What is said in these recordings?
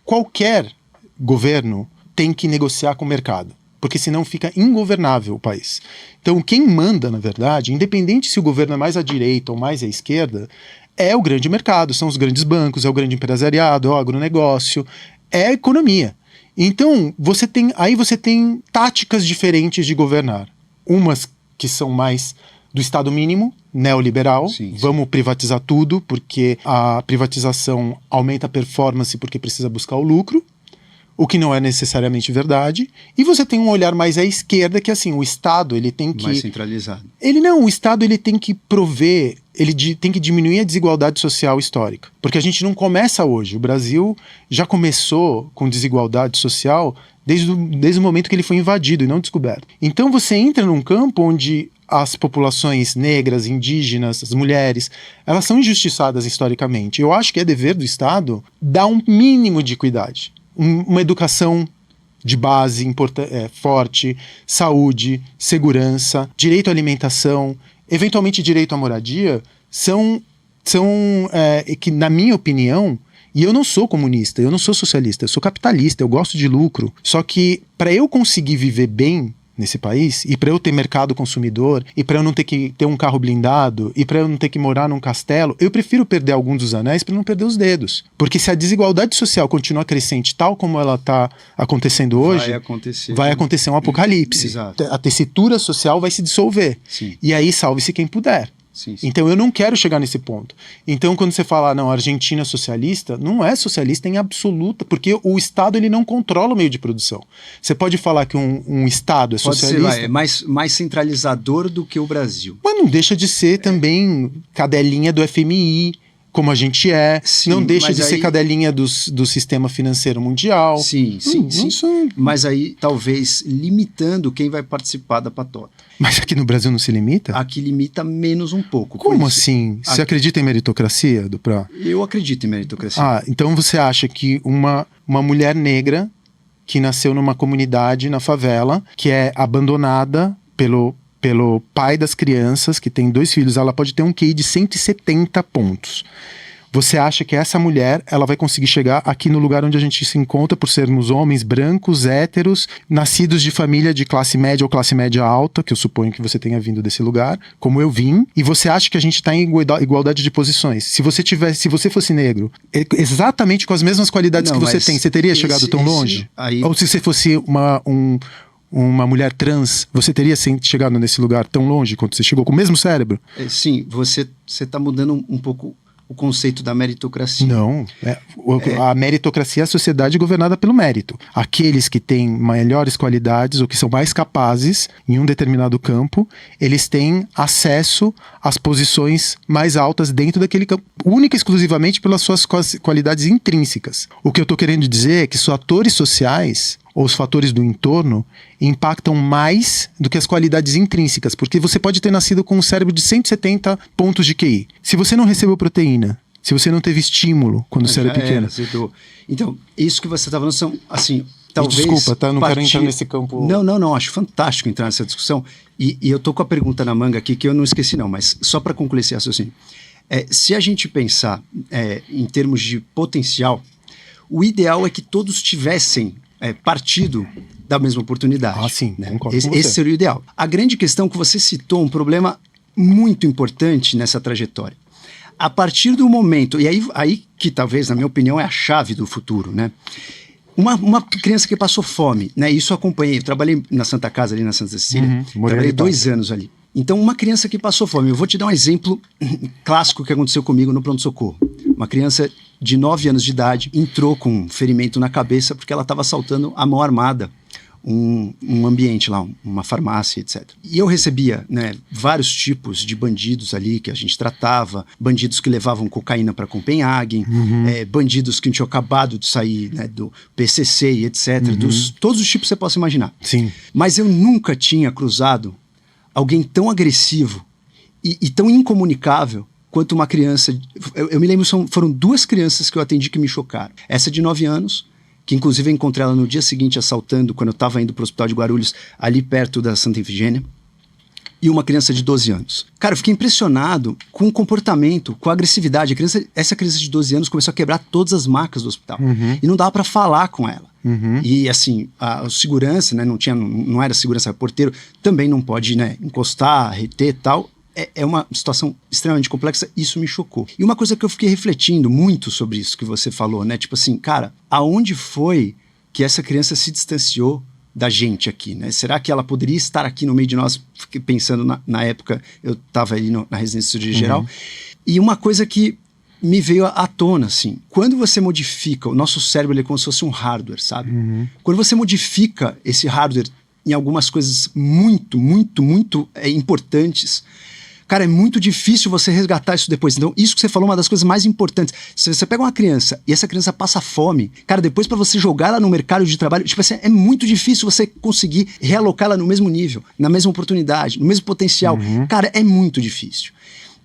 Qualquer governo tem que negociar com o mercado, porque senão fica ingovernável o país. Então quem manda, na verdade, independente se o governo é mais à direita ou mais à esquerda, é o grande mercado, são os grandes bancos, é o grande empresariado, é o agronegócio, é a economia. Então você tem táticas diferentes de governar. Umas que são mais do Estado mínimo, neoliberal, vamos privatizar tudo, porque a privatização aumenta a performance porque precisa buscar o lucro, o que não é necessariamente verdade. E você tem um olhar mais à esquerda, que assim, o Estado ele tem que... mais centralizado. O Estado ele tem que prover, tem que diminuir a desigualdade social histórica. Porque a gente não começa hoje. O Brasil já começou com desigualdade social desde o momento que ele foi invadido e não descoberto. Então você entra num campo onde as populações negras, indígenas, as mulheres, elas são injustiçadas historicamente. Eu acho que é dever do Estado dar um mínimo de equidade. Uma educação de base forte, saúde, segurança, direito à alimentação, eventualmente direito à moradia, são que, na minha opinião, e eu não sou comunista, eu não sou socialista, eu sou capitalista, eu gosto de lucro. Só que para eu conseguir viver bem nesse país, e para eu ter mercado consumidor, e para eu não ter que ter um carro blindado, e para eu não ter que morar num castelo, eu prefiro perder alguns dos anéis para não perder os dedos. Porque se a desigualdade social continua crescente tal como ela está acontecendo hoje, vai acontecer um apocalipse. Exato. A tessitura social vai se dissolver. Sim. E aí salve-se quem puder. Sim. Então eu não quero chegar nesse ponto. Então quando você fala, não, a Argentina é socialista, não é socialista em absoluta, porque o Estado ele não controla o meio de produção. Você pode falar que um Estado é socialista... Pode ser, é mais centralizador do que o Brasil. Mas não deixa de ser também cadelinha do FMI, como a gente é. Sim, não deixa de ser cadelinha do sistema financeiro mundial. Sim. Mas aí talvez limitando quem vai participar da patota. Mas aqui no Brasil não se limita? Aqui limita menos um pouco. Como assim? Você acredita em meritocracia, Duprá? Eu acredito em meritocracia. Então você acha que uma mulher negra que nasceu numa comunidade na favela, que é abandonada pelo pai das crianças, que tem 2 filhos, ela pode ter um QI de 170 pontos. Você acha que essa mulher, ela vai conseguir chegar aqui no lugar onde a gente se encontra por sermos homens brancos, héteros, nascidos de família de classe média ou classe média alta, que eu suponho que você tenha vindo desse lugar, como eu vim, e você acha que a gente está em igualdade de posições? Se você fosse exatamente com as mesmas qualidades que você tem, você teria chegado tão longe? Ou se você fosse uma mulher trans, você teria chegado nesse lugar tão longe quanto você chegou, com o mesmo cérebro? Sim, você está mudando um pouco o conceito da meritocracia. Não, a meritocracia é a sociedade governada pelo mérito. Aqueles que têm melhores qualidades ou que são mais capazes em um determinado campo, eles têm acesso às posições mais altas dentro daquele campo, única e exclusivamente pelas suas qualidades intrínsecas. O que eu estou querendo dizer é que os fatores sociais ou os fatores do entorno impactam mais do que as qualidades intrínsecas, porque você pode ter nascido com um cérebro de 170 pontos de QI. Se você não recebeu proteína, se você não teve estímulo quando você era pequeno... Então, isso que você está falando são, assim, talvez... Desculpa, tá? Não quero entrar nesse campo... Não, acho fantástico entrar nessa discussão. E eu tô com a pergunta na manga aqui, que eu não esqueci não, mas só para concluir esse raciocínio. Se a gente pensar em termos de potencial, o ideal é que todos tivessem partido da mesma oportunidade. Sim, né? Concordo com você. Esse seria o ideal. A grande questão que você citou, um problema muito importante nessa trajetória. A partir do momento, e aí que talvez, na minha opinião, é a chave do futuro, né? Uma criança que passou fome, né? Isso eu acompanhei, eu trabalhei na Santa Casa, ali na Santa Cecília, trabalhei 2 anos ali. Então, uma criança que passou fome, eu vou te dar um exemplo clássico que aconteceu comigo no pronto-socorro. Uma criança de 9 anos de idade entrou com um ferimento na cabeça porque ela estava assaltando à mão armada um ambiente lá, uma farmácia, etc. E eu recebia, né, vários tipos de bandidos ali que a gente tratava, bandidos que levavam cocaína para Copenhague, bandidos que tinham acabado de sair, né, do PCC e etc. Todos os tipos que você possa imaginar. Sim. Mas eu nunca tinha cruzado alguém tão agressivo e tão incomunicável quanto uma criança. Eu me lembro, foram 2 crianças que eu atendi que me chocaram. Essa de 9 anos, que inclusive eu encontrei ela no dia seguinte assaltando, quando eu estava indo para o hospital de Guarulhos, ali perto da Santa Efigênia. e uma criança de 12 anos. Cara, eu fiquei impressionado com o comportamento, com a agressividade. Essa criança de 12 anos começou a quebrar todas as macas do hospital. E não dava para falar com ela. E assim, o segurança, né, não era segurança, era porteiro, também não pode, né, encostar, reter e tal. É uma situação extremamente complexa, isso me chocou. E uma coisa que eu fiquei refletindo muito sobre isso que você falou, né? Tipo assim, cara, aonde foi que essa criança se distanciou da gente aqui, né? Será que ela poderia estar aqui no meio de nós? Fiquei pensando na época, eu estava ali na residência de cirurgia geral. E uma coisa que me veio à tona, assim, quando você modifica, o nosso cérebro ele é como se fosse um hardware, sabe? Quando você modifica esse hardware em algumas coisas muito importantes, cara, é muito difícil você resgatar isso depois. Então, isso que você falou é uma das coisas mais importantes. Se você pega uma criança e essa criança passa fome, cara, depois para você jogar ela no mercado de trabalho, tipo assim, é muito difícil você conseguir realocá-la no mesmo nível, na mesma oportunidade, no mesmo potencial. Cara, é muito difícil.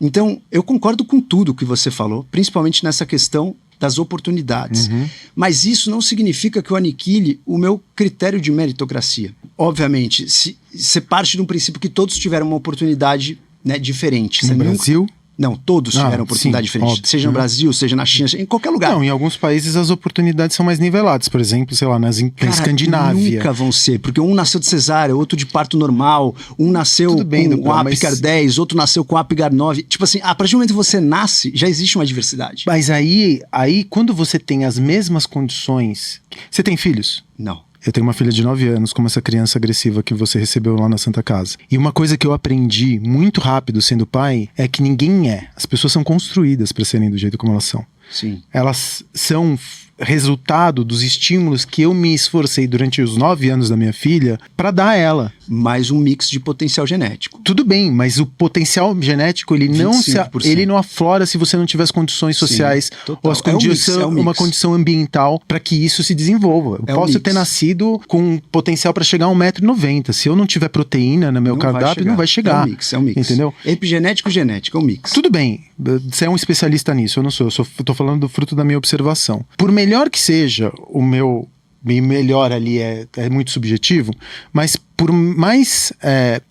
Então, eu concordo com tudo que você falou, principalmente nessa questão das oportunidades. Mas isso não significa que eu aniquile o meu critério de meritocracia. Obviamente, se você parte de um princípio que todos tiveram uma oportunidade, né, diferente. No Brasil? Não, todos tiveram oportunidade diferente. Óbvio. Seja no Brasil, seja na China, em qualquer lugar. Não, em alguns países as oportunidades são mais niveladas. Por exemplo, sei lá, na Escandinávia. Nunca vão ser, porque um nasceu de cesárea, outro de parto normal, um nasceu com Apgar 10, outro nasceu com Apgar 9. Tipo assim, a partir do momento que você nasce, já existe uma diversidade. Mas aí quando você tem as mesmas condições... Você tem filhos? Não. Eu tenho uma filha de 9 anos, como essa criança agressiva que você recebeu lá na Santa Casa. E uma coisa que eu aprendi muito rápido sendo pai é que ninguém é. As pessoas são construídas para serem do jeito como elas são. Sim. Elas são resultado dos estímulos que eu me esforcei durante os 9 anos da minha filha para dar a ela. Mais um mix de potencial genético. Tudo bem, mas o potencial genético ele não aflora se você não tiver as condições sociais ou uma condição ambiental para que isso se desenvolva. Eu posso ter nascido com potencial para chegar a 1,90 m. Se eu não tiver proteína no meu cardápio, não vai chegar. É um mix. Entendeu? Epigenético e genético, é um mix. Tudo bem, você é um especialista nisso, eu não sou. Eu tô falando do fruto da minha observação. Por melhor que seja o meu... melhor ali é muito subjetivo, mas por mais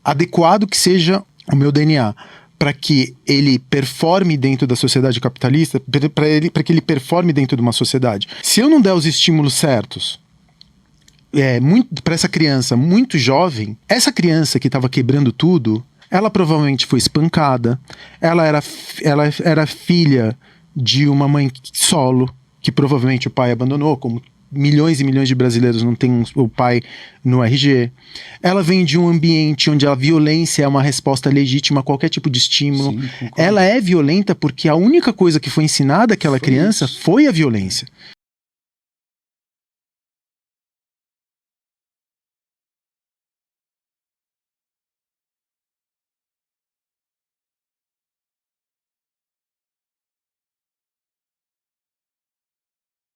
adequado que seja o meu DNA para que ele performe dentro da sociedade capitalista, para que ele performe dentro de uma sociedade. Se eu não der os estímulos certos para essa criança muito jovem, essa criança que estava quebrando tudo, ela provavelmente foi espancada, ela era filha de uma mãe solo, que provavelmente o pai abandonou, como milhões e milhões de brasileiros não têm o pai no RG. Ela vem de um ambiente onde a violência é uma resposta legítima a qualquer tipo de estímulo. Sim, ela é violenta porque a única coisa que foi ensinada àquela criança foi a violência.